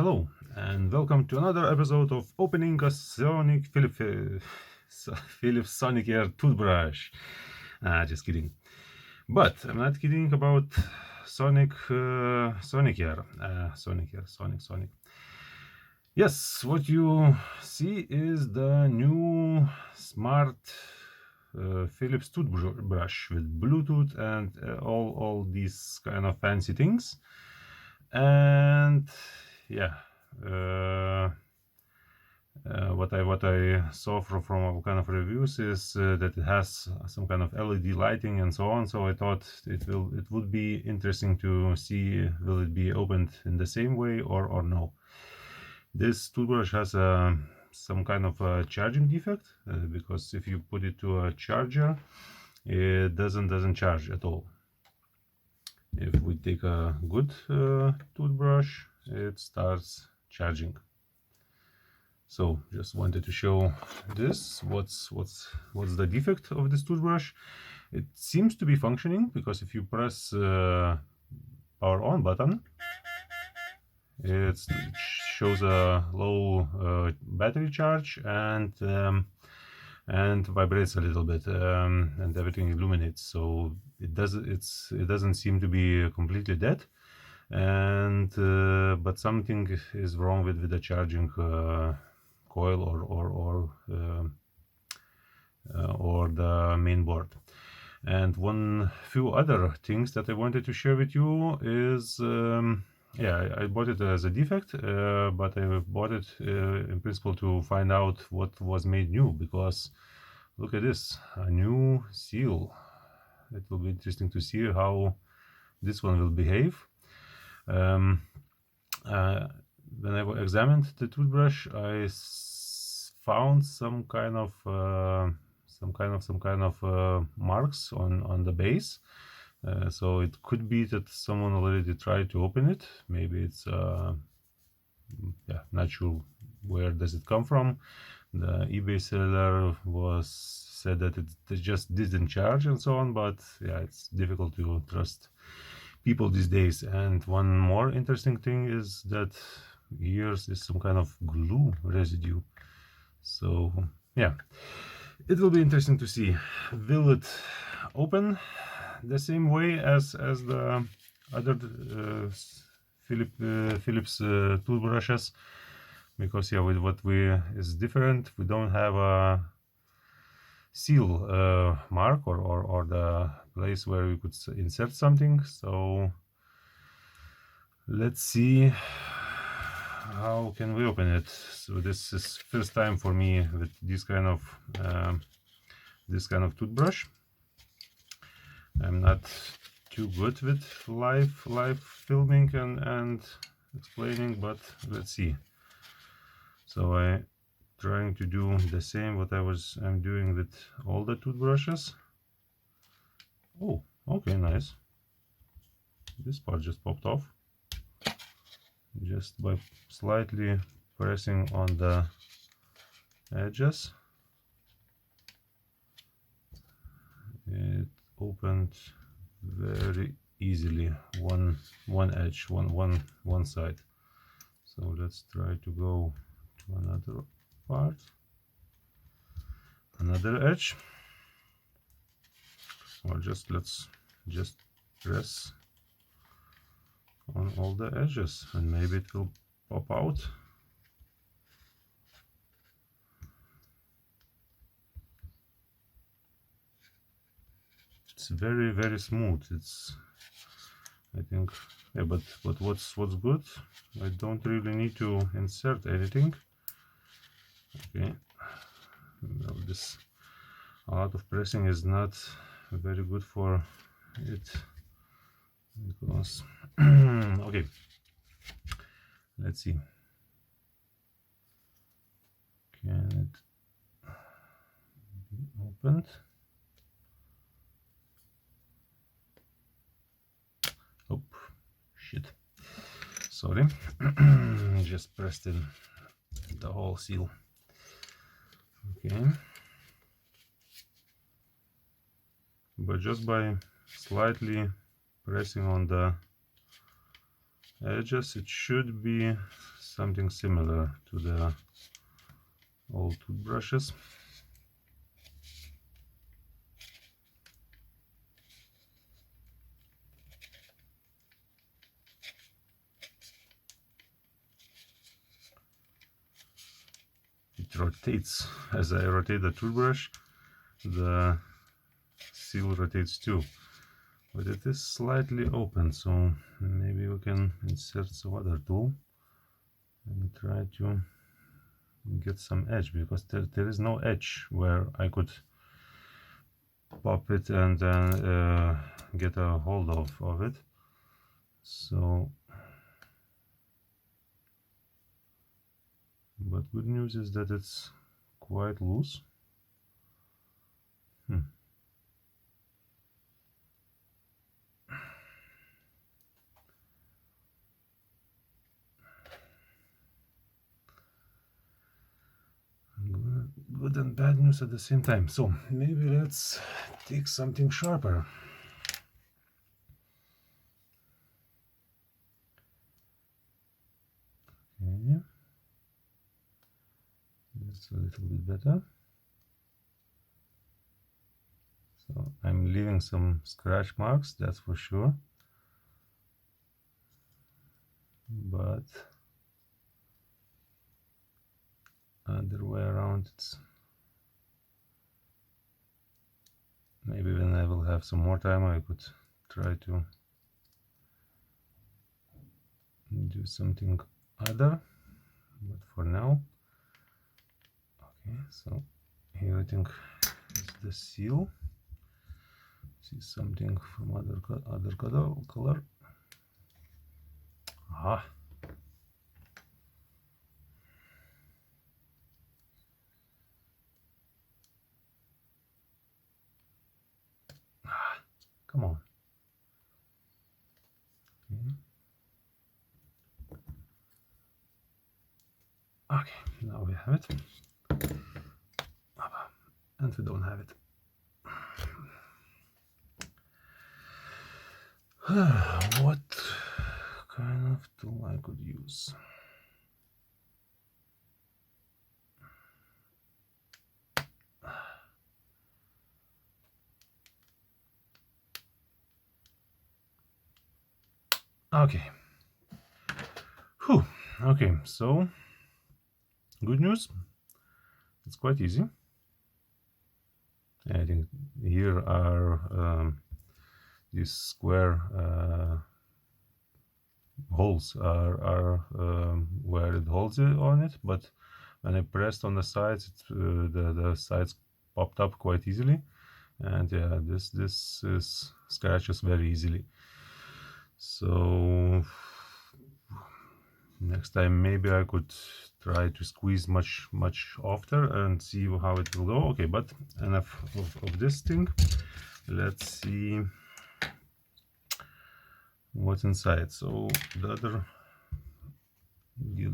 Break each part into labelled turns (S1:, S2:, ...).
S1: Hello and welcome to another episode of opening a Philips Sonicare toothbrush. Just kidding. But I'm not kidding about Sonicare. Sonic. Yes, what you see is the new smart Philips toothbrush with Bluetooth and all these kind of fancy things. And yeah, what I saw from all kind of reviews is that it has some kind of LED lighting and so on. So I thought it would be interesting to see, will it be opened in the same way or no. This toothbrush has some kind of a charging defect because if you put it to a charger, it doesn't charge at all. If we take a good toothbrush, it starts charging. So just wanted to show this. What's the defect of this toothbrush? It seems to be functioning because if you press power on button, it shows a low battery charge and vibrates a little bit and everything illuminates. So it doesn't seem to be completely dead, and but something is wrong with the charging coil or the main board. And one few other things that I wanted to share with you is yeah, I bought it as a defect, but I bought it in principle to find out what was made new, because look at this, a new seal. It will be interesting to see how this one will behave. When I examined the toothbrush, I found some kind of marks on the base. So it could be that someone already tried to open it. Maybe it's yeah, not sure where does it come from. The eBay seller said that it just didn't charge and so on, but yeah, it's difficult to trust people these days. And one more interesting thing is that here is some kind of glue residue. So yeah, it will be interesting to see, will it open the same way as the other Philips toothbrushes, because yeah, with what is different, we don't have a seal mark or the place where we could insert something. So let's see how can we open it. So this is first time for me with this kind of toothbrush. I'm not too good with live filming and explaining, but let's see. So I'm trying to do the same what I'm doing with all the toothbrushes. Oh, okay, nice. This part just popped off just by slightly pressing on the edges. It opened very easily, one edge, one side. So let's try to go to another part, another edge, or let's just press on all the edges and maybe it will pop out. It's very smooth. It's, I think, yeah, but what's good, I don't really need to insert anything. Okay, well, this, a lot of pressing is not very good for it, because okay, let's see, can it be opened? Oh shit, sorry. Just pressed in the whole seal. Okay, but just by slightly pressing on the edges, it should be something similar to the old toothbrushes. It rotates. As I rotate the toothbrush, the seal rotates too. But it is slightly open, so maybe we can insert some other tool and try to get some edge, because there is no edge where I could pop it and then get a hold of it. So, but good news is that it's quite loose. Good and bad news at the same time. So maybe let's take something sharper. Okay, that's a little bit better. So I'm leaving some scratch marks, that's for sure. But other way around, it's maybe when I will have some more time, I could try to do something other. But for now, okay. So here I think is the seal. See something from other color. Ah. Come on. Okay, now we have it. And we don't have it. What kind of tool I could use? Okay. Whew. Okay, so good news. It's quite easy. I think here are these square holes are where it holds it on it, but when I pressed on the sides, the sides popped up quite easily, and yeah, this is scratches very easily. So next time maybe I could try to squeeze much after and see how it will go. Okay, but enough of this thing. Let's see what's inside. So the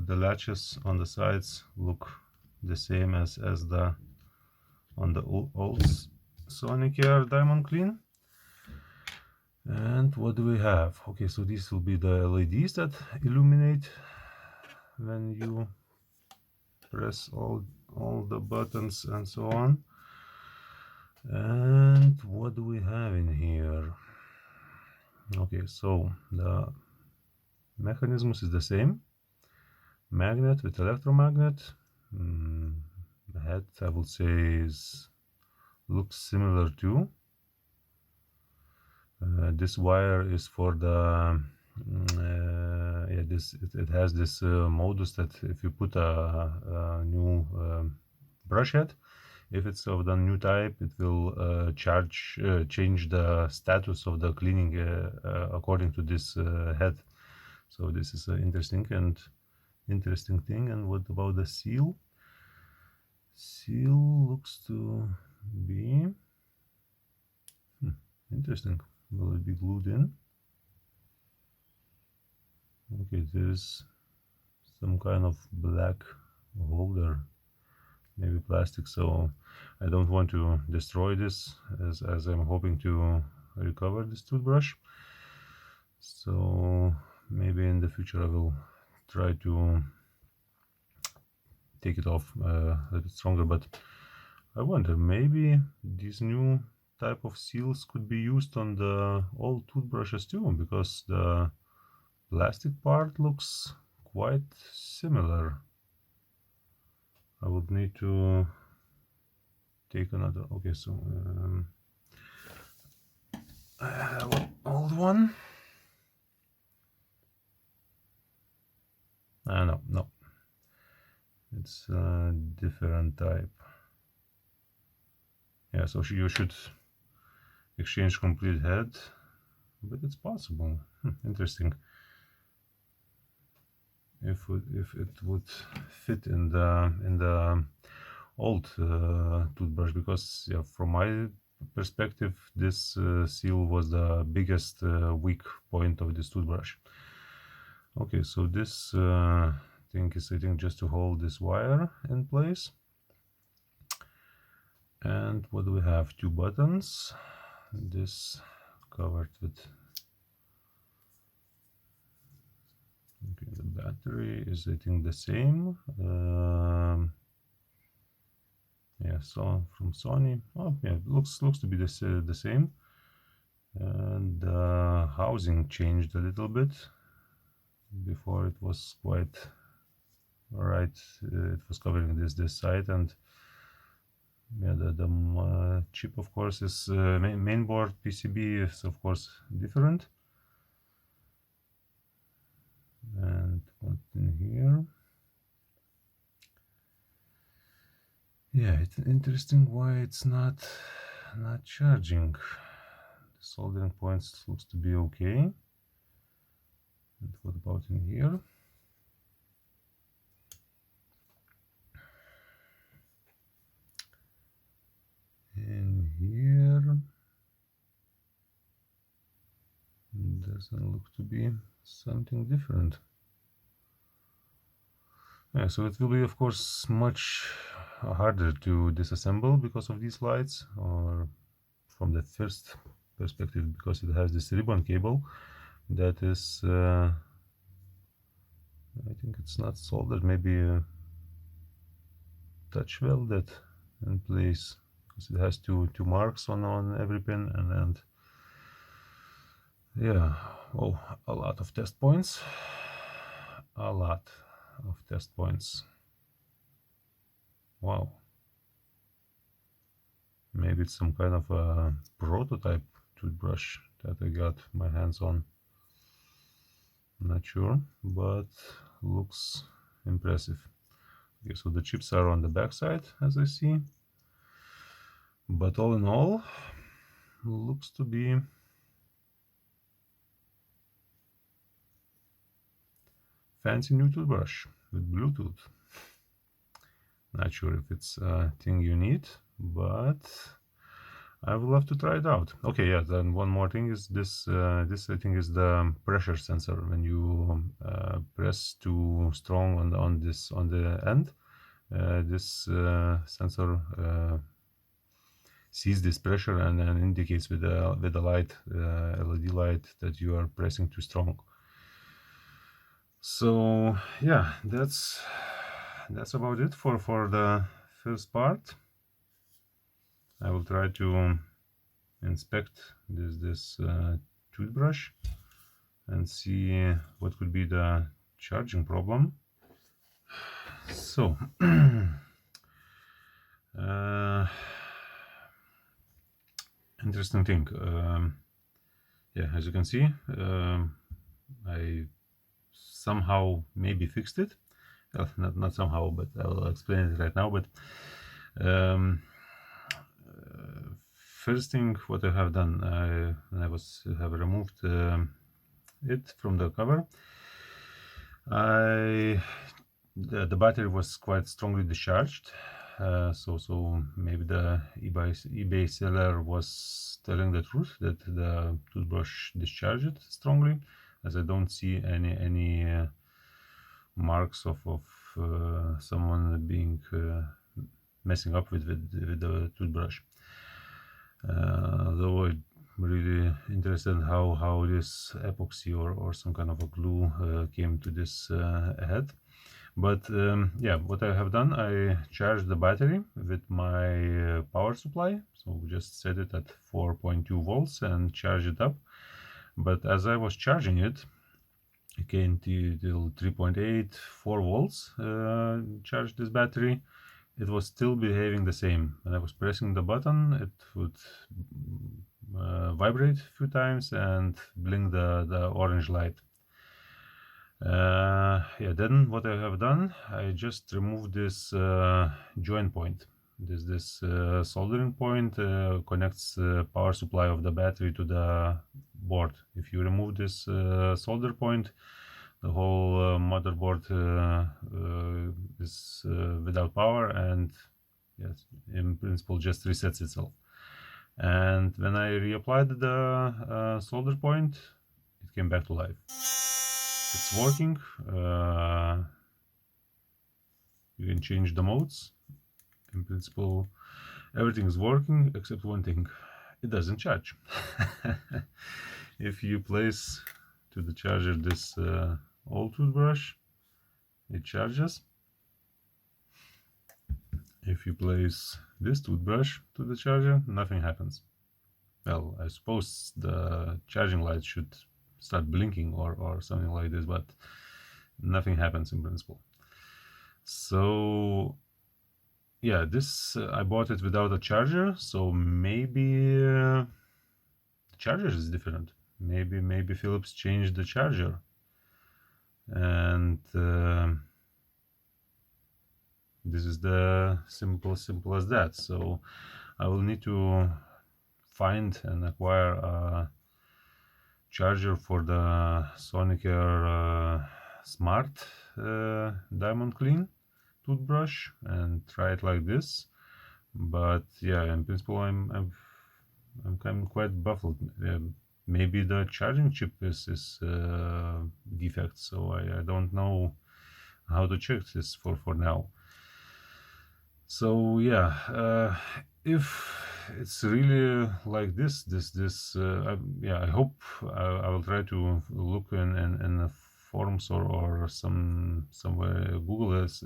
S1: latches on the sides look the same as the on the old Sonicare DiamondClean. And what do we have? Okay, so these will be the LEDs that illuminate when you press all the buttons and so on. And what do we have in here? Okay, so the mechanism is the same. Magnet with electromagnet. The head, I would say, looks similar too. This wire is for the yeah, it has this modus that if you put a new brush head, if it's of the new type, it will change the status of the cleaning according to this head. So this is an interesting thing. And what about the seal? Seal looks to be interesting. Will it be glued in? Okay, there's some kind of black holder, maybe plastic, so I don't want to destroy this as I'm hoping to recover this toothbrush. So maybe in the future I will try to take it off a little bit stronger. But I wonder, maybe these new type of seals could be used on the old toothbrushes too, because the plastic part looks quite similar. I would need to take another. Okay, so I have an old one. No, it's a different type. Yeah, so you should exchange complete head, but it's possible. Interesting. If it would fit in the old toothbrush, because yeah, from my perspective, this seal was the biggest weak point of this toothbrush. Okay, so this thing is, I think, just to hold this wire in place. And what do we have? Two buttons. This covered with. Okay, the battery is, I think, the same. Yeah, so from Sony. Oh, yeah, looks to be the same. And the housing changed a little bit. Before it was quite right. It was covering this side, and yeah, the chip, of course, is mainboard PCB is of course different. And what in here? Yeah, it's interesting why it's not charging. The soldering points looks to be okay. And what about in here? In here doesn't look to be something different. Yeah, so it will be, of course, much harder to disassemble because of these lights, or from the first perspective, because it has this ribbon cable that is I think it's not soldered, maybe touch welded in place, because it has two marks on every pin, and yeah, oh, a lot of test points, wow. Maybe it's some kind of a prototype toothbrush that I got my hands on. Not sure, but looks impressive. Okay, so the chips are on the back side, as I see. But all in all, looks to be fancy new toothbrush with Bluetooth. Not sure if it's a thing you need, but I would love to try it out. Okay, yeah, then one more thing is this. This, I think, is the pressure sensor. When you press too strong on the end, this sensor sees this pressure and then indicates with the light, LED light, that you are pressing too strong. So yeah, that's about it for the first part. I will try to inspect this toothbrush and see what could be the charging problem. So interesting thing. Yeah, as you can see, I somehow maybe fixed it. Not somehow, but I'll explain it right now. But first thing, what I have done, when I have removed it from the cover, the battery was quite strongly discharged. So maybe the eBay seller was telling the truth, that the toothbrush discharged strongly, as I don't see any marks of someone being messing up with the toothbrush. Though I'm really interested in how this epoxy or some kind of a glue came to this head. But yeah, what I have done, I charged the battery with my power supply. So just set it at 4.2 volts and charge it up. But as I was charging it, it came till 3.8, 4 volts, charge this battery. It was still behaving the same. When I was pressing the button, it would vibrate a few times and blink the orange light. Yeah, then what I have done, I just removed this join point. This soldering point connects the power supply of the battery to the board. If you remove this solder point, the whole motherboard is without power, and yes, in principle just resets itself. And when I reapplied the solder point, it came back to life. It's working. You can change the modes. In principle, everything is working except one thing: it doesn't charge. If you place to the charger this old toothbrush, it charges. If you place this toothbrush to the charger, nothing happens. Well, I suppose the charging light should start blinking or something like this, but nothing happens in principle. So yeah, this I bought it without a charger, so maybe the charger is different. Maybe Philips changed the charger, and this is the simple as that. So I will need to find and acquire a charger for the Sonicare SMART DiamondClean toothbrush and try it like this. But yeah, in principle, I'm kind of quite baffled. Maybe the charging chip is defect, so I don't know how to check this for now. So yeah, if it's really like this, yeah, I hope I will try to look in the forums or somewhere Google it.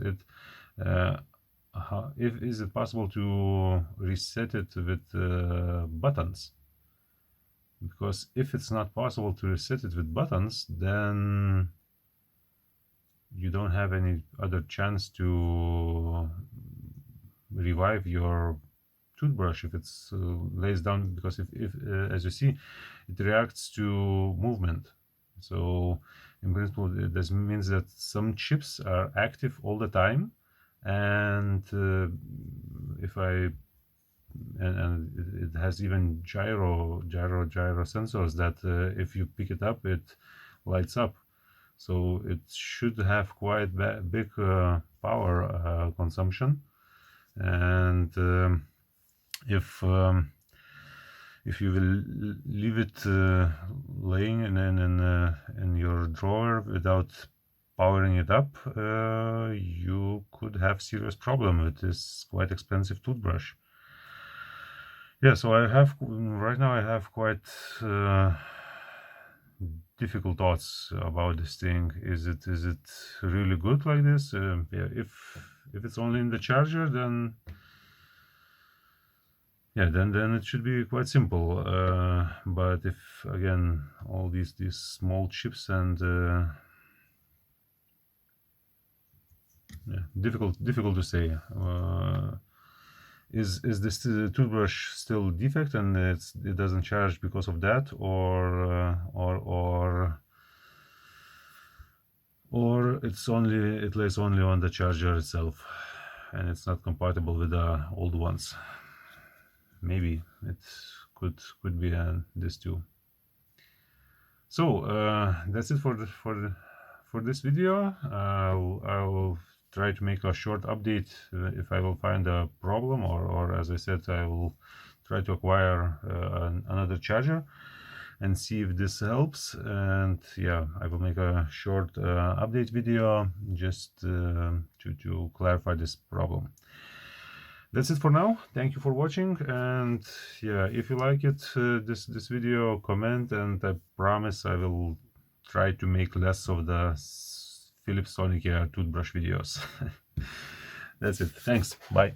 S1: Is it possible to reset it with buttons? Because if it's not possible to reset it with buttons, then you don't have any other chance to revive your toothbrush if it's lays down, because if as you see, it reacts to movement. So in principle, this means that some chips are active all the time, and if I and it has even gyro sensors that if you pick it up, it lights up. So it should have quite big power consumption. And if you will leave it laying in your drawer without powering it up, you could have serious problem with this quite expensive toothbrush. Yeah, so right now I have quite difficult thoughts about this thing. Is it really good like this? Yeah, if it's only in the charger, then yeah, then it should be quite simple. But if again all these small chips and yeah, difficult to say. Is this toothbrush still defect and it doesn't charge because of that, or it lays only on the charger itself and it's not compatible with the old ones? Maybe it could be this too. So that's it for this video. I'll try to make a short update if I will find a problem, or as I said, I will try to acquire another charger and see if this helps. And yeah, I will make a short update video just to clarify this problem. That's it for now. Thank you for watching, and yeah, if you like it, this video, comment, and I promise I will try to make less of the Philips Sonicare toothbrush videos. That's it. Thanks. Bye.